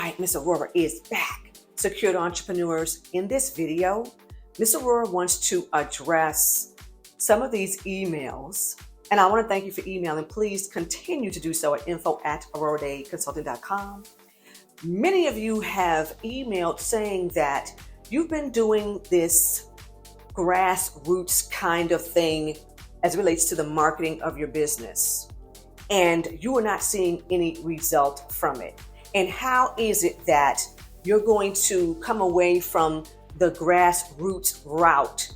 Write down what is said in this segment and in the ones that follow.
right, Miss Aurorah is back. Secured entrepreneurs, in this video, Miss Aurorah wants to address some of these emails. And I want to thank you for emailing. Please continue to do so at info@aurorahdayconsulting.com. Many of you have emailed saying that you've been doing this grassroots kind of thing as it relates to the marketing of your business, and you are not seeing any result from it. And how is it that you're going to come away from the grassroots route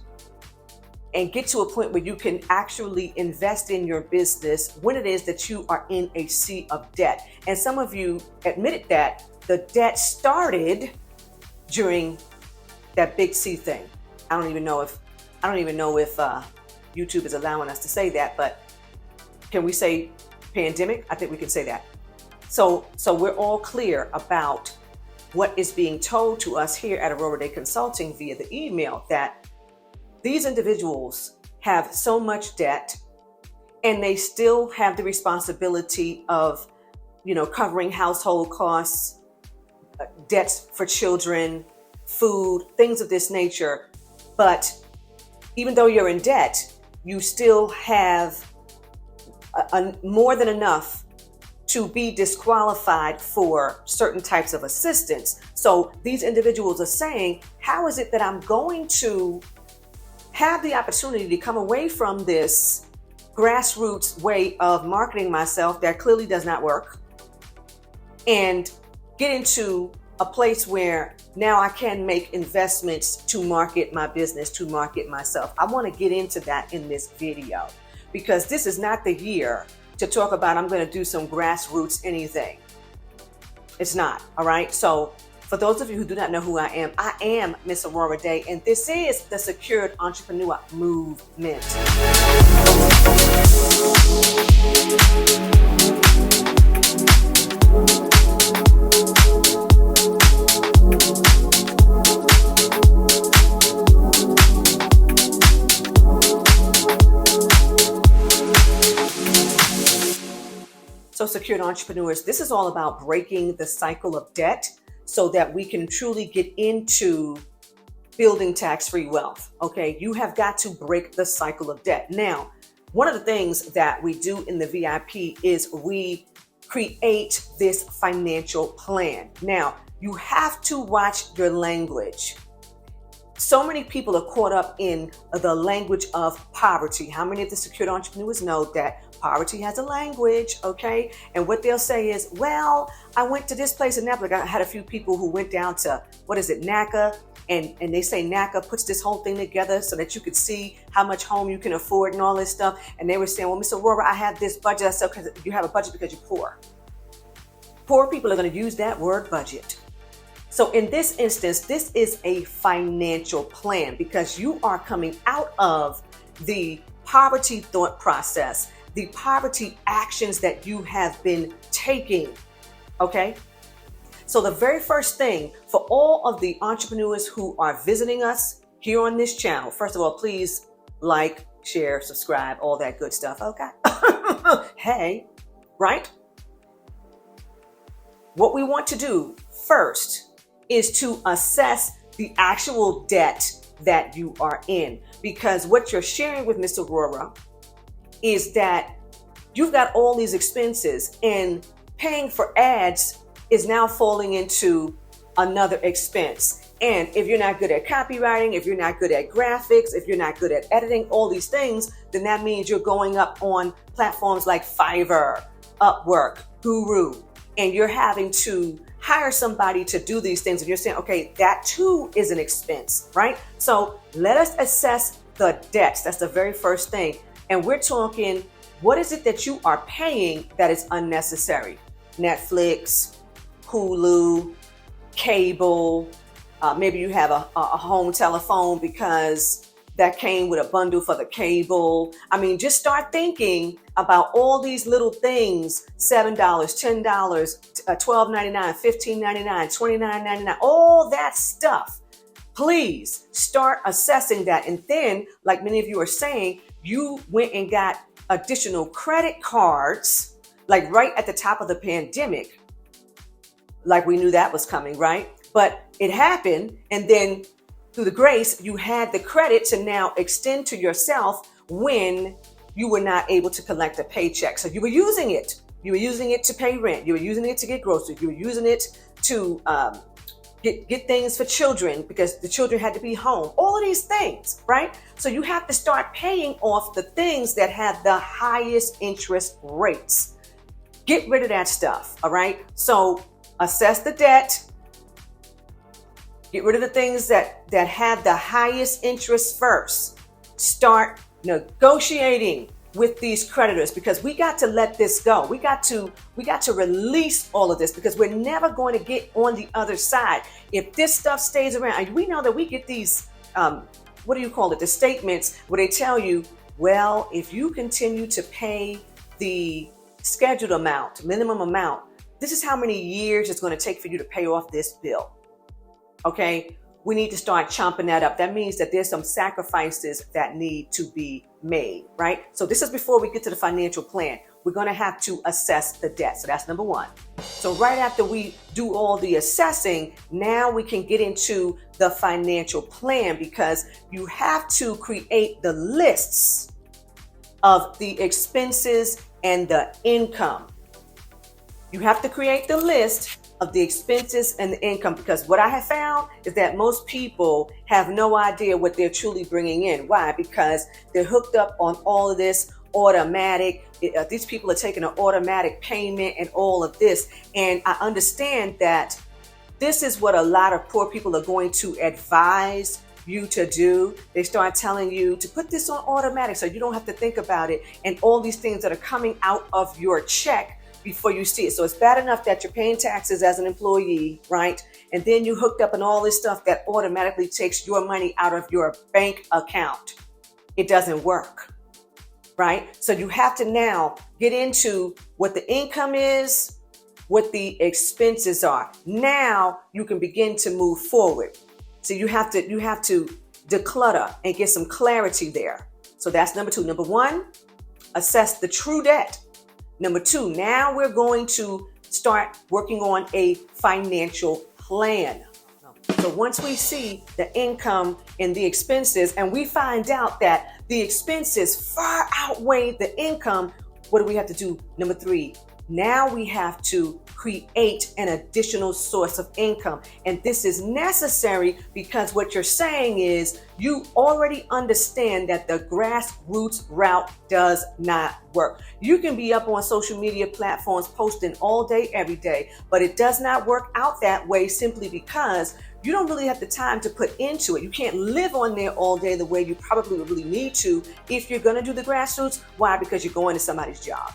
and get to a point where you can actually invest in your business when it is that you are in a sea of debt? And some of you admitted that the debt started during that big C thing. I don't even know if YouTube is allowing us to say that, but can we say pandemic? I think we can say that. So we're all clear about what is being told to us here at Aurorah Dey Consulting via the email, that these individuals have so much debt and they still have the responsibility of, covering household costs, debts for children, food, things of this nature. But even though you're in debt, you still have more than enough to be disqualified for certain types of assistance. So these individuals are saying, how is it that I'm going to have the opportunity to come away from this grassroots way of marketing myself that clearly does not work and get into a place where now I can make investments to market my business, to market myself? I want to get into that in this video, because this is not the year to talk about I'm going to do some grassroots anything. It's not, all right? So for those of you who do not know who I am Miss Aurorah Dey, and this is the Secured Entrepreneur Movement. So Secured Entrepreneurs, this is all about breaking the cycle of debt so that we can truly get into building tax-free wealth, okay? You have got to break the cycle of debt. Now, one of the things that we do in the VIP is we create this financial plan. Now, you have to watch your language. So many people are caught up in the language of poverty. How many of the secured entrepreneurs know that poverty has a language, okay? And what they'll say is, well, I went to this place in Napa. I had a few people who went down to, NACA, and they say NACA puts this whole thing together so that you could see how much home you can afford and all this stuff. And they were saying, well, Miss Aurorah, I have this budget. I said, because you have a budget because you're poor. Poor people are going to use that word budget. So in this instance, this is a financial plan because you are coming out of the poverty thought process, the poverty actions that you have been taking, okay? So the very first thing for all of the entrepreneurs who are visiting us here on this channel, first of all, please like, share, subscribe, all that good stuff, okay? Hey, right? What we want to do first is to assess the actual debt that you are in. Because what you're sharing with Miss Aurorah is that you've got all these expenses, and paying for ads is now falling into another expense. And if you're not good at copywriting, if you're not good at graphics, if you're not good at editing, all these things, then that means you're going up on platforms like Fiverr, Upwork, Guru, and you're having to hire somebody to do these things. And you're saying, okay, that too is an expense, right? So let us assess the debts. That's the very first thing. And we're talking, what is it that you are paying that is unnecessary? Netflix, Hulu, cable, maybe you have a home telephone because that came with a bundle for the cable. I mean, just start thinking about all these little things, $7, $10, $12.99, $15.99, $29.99, all that stuff. Please start assessing that. And then, like many of you are saying, you went and got additional credit cards, like right at the top of the pandemic. like we knew that was coming, right? But it happened, and then through the grace, you had the credit to now extend to yourself when you were not able to collect a paycheck. So you were using it. You were using it to pay rent. You were using it to get groceries. You were using it to get things for children because the children had to be home. All of these things, right? So you have to start paying off the things that have the highest interest rates. Get rid of that stuff, all right? So assess the debt. Get rid of the things that have the highest interest first. Start negotiating with these creditors because we got to let this go. We got to release all of this because we're never going to get on the other side if this stuff stays around. And we know that we get these the statements where they tell you, well, if you continue to pay the scheduled amount, minimum amount, this is how many years it's going to take for you to pay off this bill. Okay, we need to start chomping that up. That means that there's some sacrifices that need to be made, right? So this is before we get to the financial plan. We're going to have to assess the debt. So that's number one. So right after we do all the assessing, now we can get into the financial plan because you have to create the lists of the expenses and the income. You have to create the list of the expenses and the income because what I have found is that most people have no idea what they're truly bringing in. Why? Because they're hooked up on all of this automatic. These people are taking an automatic payment and all of this. And I understand that this is what a lot of poor people are going to advise you to do. They start telling you to put this on automatic so you don't have to think about it and all these things that are coming out of your check before you see it. So it's bad enough that you're paying taxes as an employee, right? And then you hooked up on all this stuff that automatically takes your money out of your bank account. It doesn't work, right? So you have to now get into what the income is, what the expenses are. Now you can begin to move forward. So you have to declutter and get some clarity there. So that's number two. Number one, assess the true debt. Number two, now we're going to start working on a financial plan. So once we see the income and the expenses, and we find out that the expenses far outweigh the income, what do we have to do? Number three, now we have to create an additional source of income. And this is necessary because what you're saying is you already understand that the grassroots route does not work. You can be up on social media platforms posting all day, every day, but it does not work out that way simply because you don't really have the time to put into it. You can't live on there all day the way you probably would really need to if you're going to do the grassroots. Why? Because you're going to somebody's job.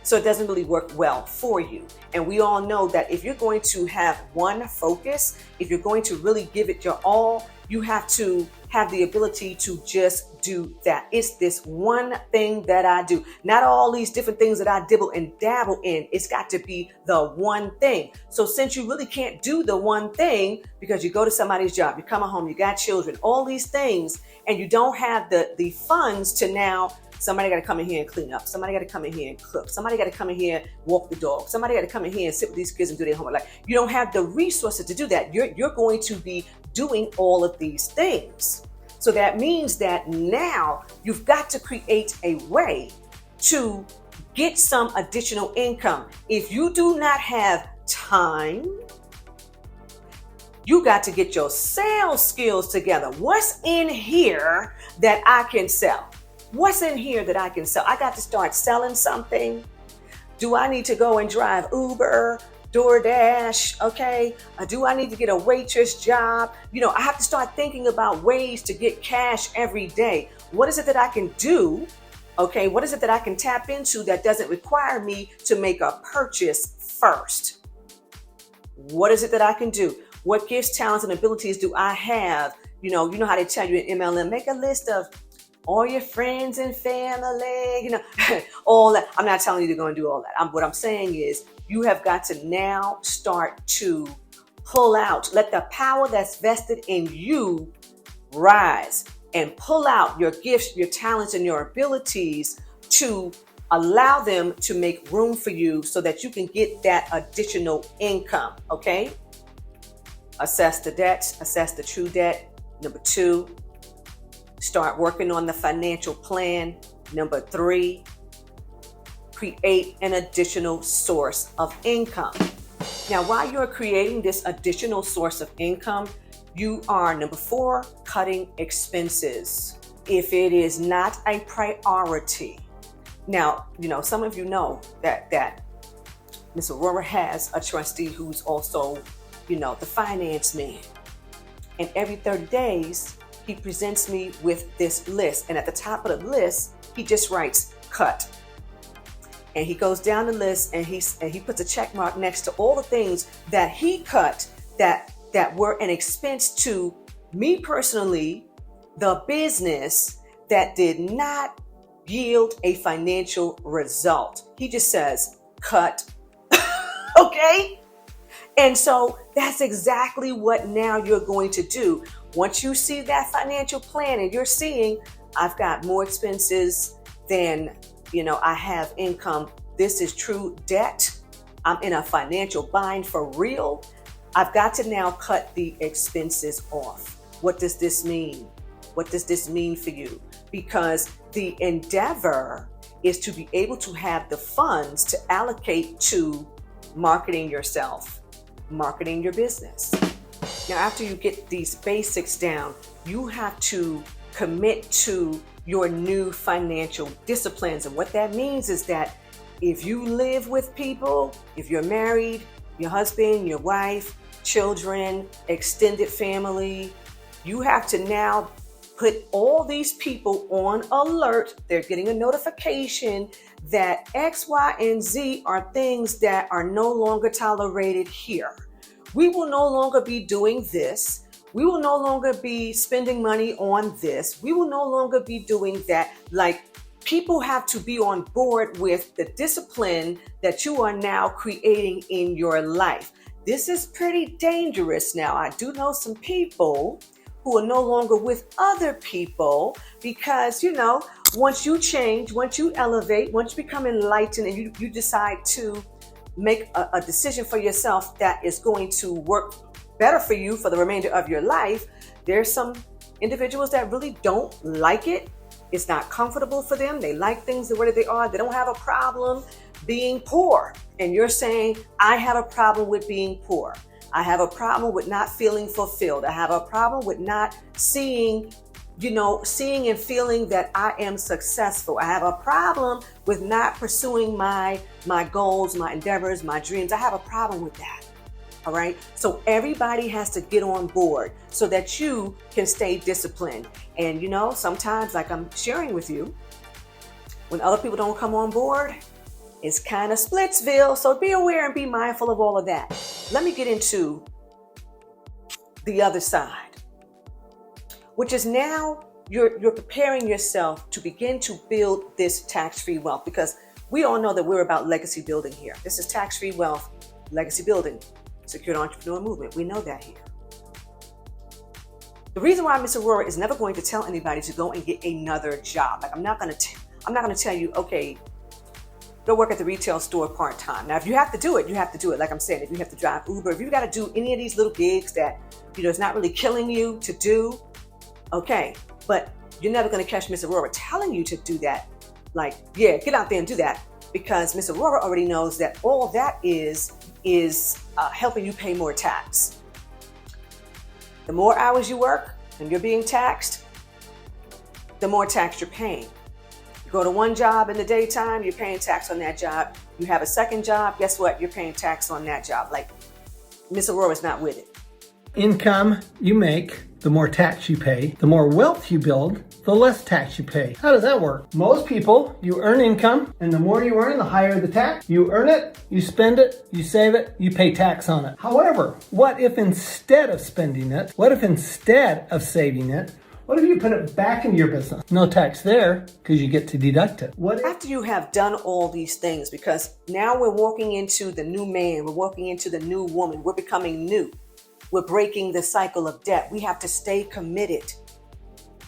So it doesn't really work well for you. And we all know that if you're going to have one focus, if you're going to really give it your all, you have to have the ability to just do that. It's this one thing that I do, not all these different things that I dibble and dabble in. It's got to be the one thing. So since you really can't do the one thing because you go to somebody's job, you come home, you got children, all these things, and you don't have the funds to now, somebody got to come in here and clean up. Somebody got to come in here and cook. Somebody got to come in here and walk the dog. Somebody got to come in here and sit with these kids and do their homework. Like, you don't have the resources to do that. You're going to be doing all of these things. So that means that now you've got to create a way to get some additional income. If you do not have time, you got to get your sales skills together. What's in here that I can sell? What's in here that I can sell? I got to start selling something. Do I need to go and drive Uber, DoorDash? Okay. Do I need to get a waitress job? I have to start thinking about ways to get cash every day. What is it that I can do? Okay. What is it that I can tap into that doesn't require me to make a purchase first? What is it that I can do? What gifts, talents, and abilities do I have? You know how they tell you in MLM, make a list of all your friends and family, all that. I'm not telling you to go and do all that. What I'm saying is you have got to now start to pull out, let the power that's vested in you rise and pull out your gifts, your talents, and your abilities to Allow them to make room for you so that you can get that additional income, okay? Assess the debts, assess the true debt. Number 2, start working on the financial plan. Number 3, create an additional source of income. Now, while you're creating this additional source of income, you are, number 4, cutting expenses if it is not a priority. Now, some of you know that Miss Aurorah has a trustee who's also, the finance man. And every 30 days, he presents me with this list. And at the top of the list, he just writes cut. And he goes down the list and he puts a check mark next to all the things that he cut that were an expense to me personally, the business, that did not yield a financial result. He just says cut. Okay? And so that's exactly what now you're going to do. Once you see that financial plan and you're seeing, I've got more expenses than, I have income. This is true debt. I'm in a financial bind for real. I've got to now cut the expenses off. What does this mean? What does this mean for you? Because the endeavor is to be able to have the funds to allocate to marketing yourself, marketing your business. Now, after you get these basics down, you have to commit to your new financial disciplines. And what that means is that if you live with people, if you're married, your husband, your wife, children, extended family, you have to now put all these people on alert. They're getting a notification that X, Y, and Z are things that are no longer tolerated here. We will no longer be doing this. We will no longer be spending money on this. We will no longer be doing that. Like, people have to be on board with the discipline that you are now creating in your life. This is pretty dangerous now. I do know some people who are no longer with other people because, once you change, once you elevate, once you become enlightened and you decide to make a decision for yourself that is going to work better for you for the remainder of your life, there's some individuals that really don't like it. It's not comfortable for them. They like things the way that they are. They don't have a problem being poor. And you're saying, I have a problem with being poor. I have a problem with not feeling fulfilled. I have a problem with not seeing and feeling that I am successful. I have a problem with not pursuing my goals, my endeavors, my dreams. I have a problem with that. All right. So everybody has to get on board so that you can stay disciplined. And, sometimes, like I'm sharing with you, when other people don't come on board, it's kind of Splitsville. So be aware and be mindful of all of that. Let me get into the other side, which is now you're preparing yourself to begin to build this tax-free wealth, because we all know that we're about legacy building here. This is tax-free wealth, legacy building, secured entrepreneur movement. We know that here. The reason why Miss Aurorah is never going to tell anybody to go and get another job. Like, I'm not going to tell you, okay, go work at the retail store part-time. Now, if you have to do it, you have to do it. Like I'm saying, if you have to drive Uber, if you've got to do any of these little gigs that, it's not really killing you to do, okay. But you're never going to catch Miss Aurorah telling you to do that. Like, yeah, get out there and do that. Because Miss Aurorah already knows that all that is helping you pay more tax. The more hours you work and you're being taxed, the more tax you're paying. Go to one job in the daytime, you're paying tax on that job. You have a second job, guess what? You're paying tax on that job. Like, Miss Aurorah's not with it. Income you make, the more tax you pay. The more wealth you build, the less tax you pay. How does that work? Most people, you earn income, and the more you earn, the higher the tax. You earn it, you spend it, you save it, you pay tax on it. However, what if instead of spending it, what if instead of saving it, what if you put it back into your business? No tax there because you get to deduct it. After you have done all these things, because now we're walking into the new man, we're walking into the new woman, we're becoming new. We're breaking the cycle of debt. We have to stay committed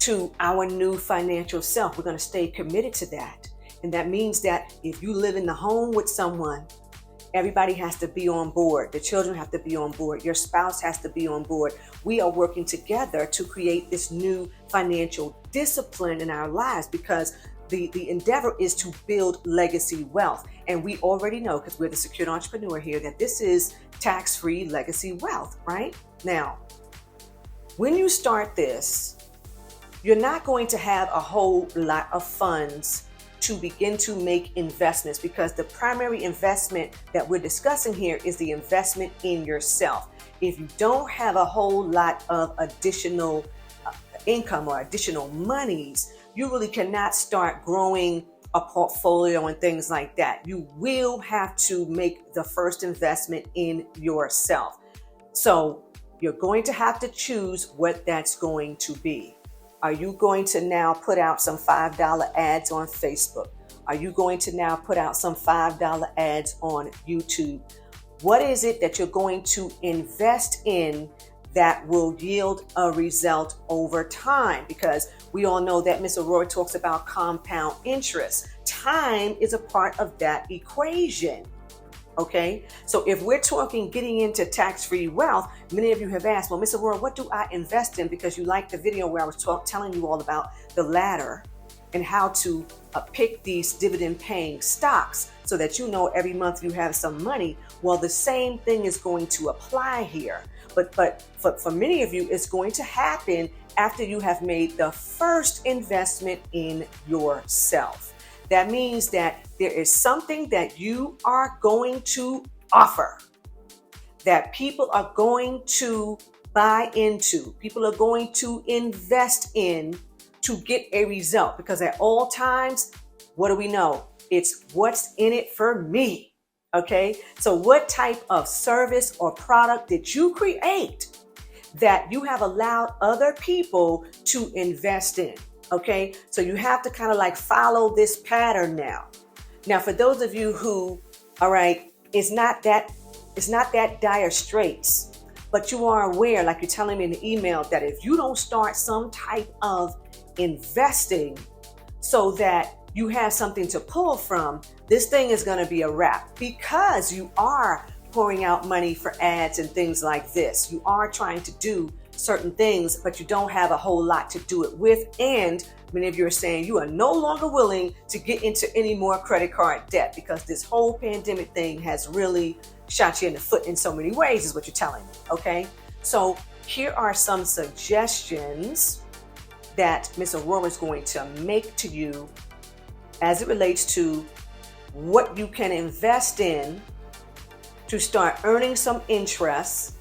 to our new financial self. We're going to stay committed to that. And that means that if you live in the home with someone, everybody has to be on board. The children have to be on board. Your spouse has to be on board. We are working together to create this new financial discipline in our lives, because the endeavor is to build legacy wealth. And we already know, because we're the secured entrepreneur here, that this is tax-free legacy wealth, right? Now, when you start this, you're not going to have a whole lot of funds to begin to make investments, because the primary investment that we're discussing here is the investment in yourself. If you don't have a whole lot of additional income or additional monies, you really cannot start growing a portfolio and things like that. You will have to make the first investment in yourself. So you're going to have to choose what that's going to be. Are you going to now put out some $5 ads on Facebook? Are you going to now put out some $5 ads on YouTube? What is it that you're going to invest in that will yield a result over time? Because we all know that Miss Aurorah talks about compound interest. Time is a part of that equation. Okay, so if we're talking getting into tax-free wealth, many of you have asked, well, Miss Aurorah, what do I invest in? Because you liked the video where I was telling you all about the ladder and how to pick these dividend-paying stocks so that you know every month you have some money. Well, the same thing is going to apply here. But for many of you, it's going to happen after you have made the first investment in yourself. That means that there is something that you are going to offer that people are going to buy into, people are going to invest in to get a result. Because at all times, what do we know? It's what's in it for me. Okay, so what type of service or product did you create that you have allowed other people to invest in? Okay, so you have to kind of like follow this pattern now. Now, for those of you who, all right, it's not that dire straits, but you are aware, like you're telling me in the email, that if you don't start some type of investing so that you have something to pull from, this thing is going to be a wrap, because you are pouring out money for ads and things like this. You are trying to do certain things, but you don't have a whole lot to do it with. And many of you are saying you are no longer willing to get into any more credit card debt, because this whole pandemic thing has really shot you in the foot in so many ways, is what you're telling me. Okay, so here are some suggestions that Miss Aurorah is going to make to you as it relates to what you can invest in to start earning some interest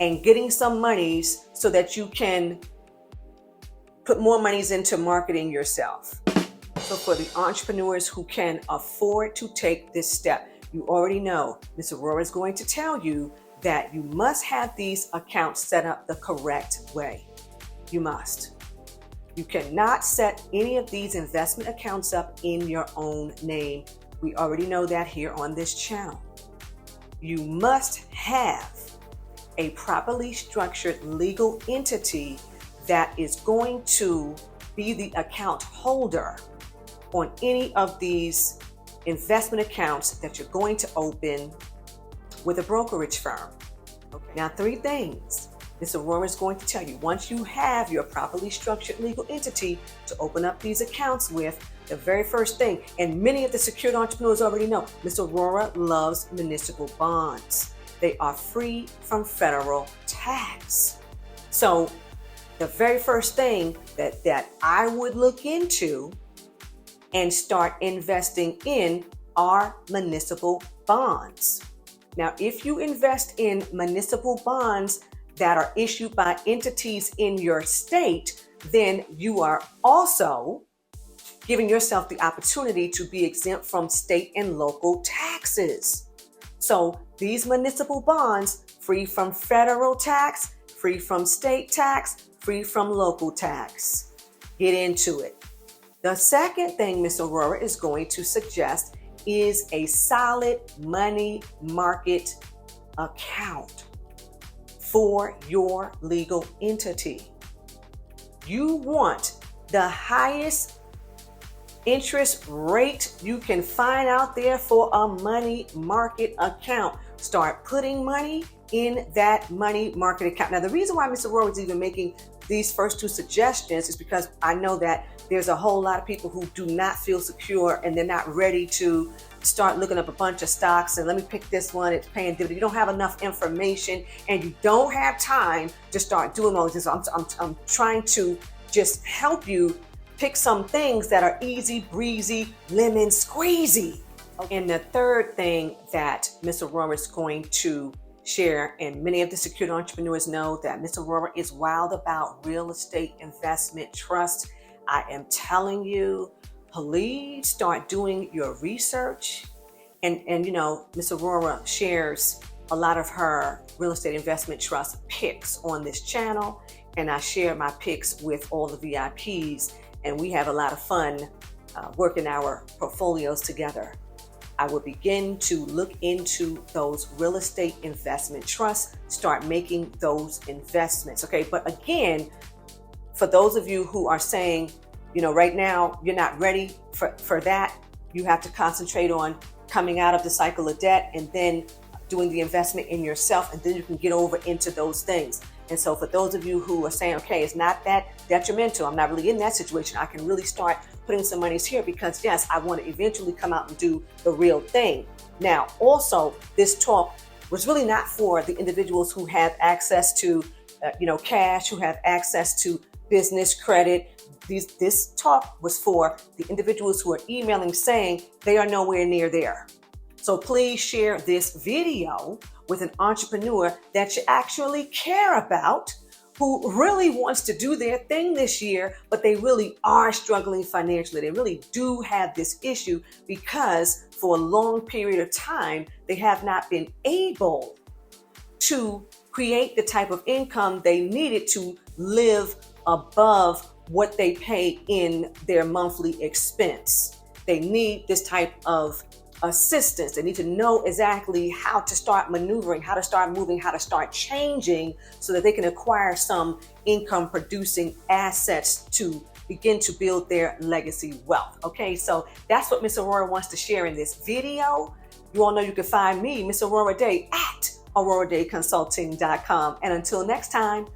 and getting some monies so that you can put more monies into marketing yourself. So for the entrepreneurs who can afford to take this step, you already know Ms. Aurorah is going to tell you that you must have these accounts set up the correct way. You must. You cannot set any of these investment accounts up in your own name. We already know that here on this channel. You must have a properly structured legal entity that is going to be the account holder on any of these investment accounts that you're going to open with a brokerage firm. Okay. Now, 3 things Ms. Aurorah is going to tell you. Once you have your properly structured legal entity to open up these accounts with, the very first thing, and many of the secured entrepreneurs already know, Ms. Aurorah loves municipal bonds. They are free from federal tax. So the very first thing that I would look into and start investing in are municipal bonds. Now, if you invest in municipal bonds that are issued by entities in your state, then you are also giving yourself the opportunity to be exempt from state and local taxes. So these municipal bonds, free from federal tax, free from state tax, free from local tax. Get into it. The second thing Ms. Aurorah is going to suggest is a solid money market account for your legal entity. You want the highest interest rate you can find out there for a money market account. Start putting money in that money market account. Now, the reason why Mr. Aurorah is even making these first two suggestions is because I know that there's a whole lot of people who do not feel secure and they're not ready to start looking up a bunch of stocks and let me pick this one, it's paying dividend. You don't have enough information and you don't have time to start doing all this. I'm trying to just help you pick some things that are easy breezy, lemon squeezy. And the third thing that Ms. Aurorah is going to share, and many of the secured entrepreneurs know that Ms. Aurorah is wild about real estate investment trust. I am telling you, please start doing your research. And you know, Ms. Aurorah shares a lot of her real estate investment trust picks on this channel. And I share my picks with all the VIPs. And we have a lot of fun working our portfolios together. I will begin to look into those real estate investment trusts, start making those investments. Okay, but again, for those of you who are saying, you know, right now you're not ready for that, you have to concentrate on coming out of the cycle of debt and then doing the investment in yourself, and then you can get over into those things. And so for those of you who are saying, okay, it's not that detrimental, I'm not really in that situation, I can really start putting some monies here because yes, I want to eventually come out and do the real thing. Now, also, this talk was really not for the individuals who have access to, cash, who have access to business credit. This talk was for the individuals who are emailing saying they are nowhere near there. So please share this video with an entrepreneur that you actually care about, who really wants to do their thing this year, but they really are struggling financially. They really do have this issue because for a long period of time, they have not been able to create the type of income they needed to live above what they pay in their monthly expense. They need this type of assistance. They need to know exactly how to start maneuvering, how to start moving, how to start changing so that they can acquire some income producing assets to begin to build their legacy wealth. Okay, so that's what Ms. Aurorah wants to share in this video. You all know you can find me, Ms. Aurorah Dey, at AurorahDayConsulting.com. And until next time,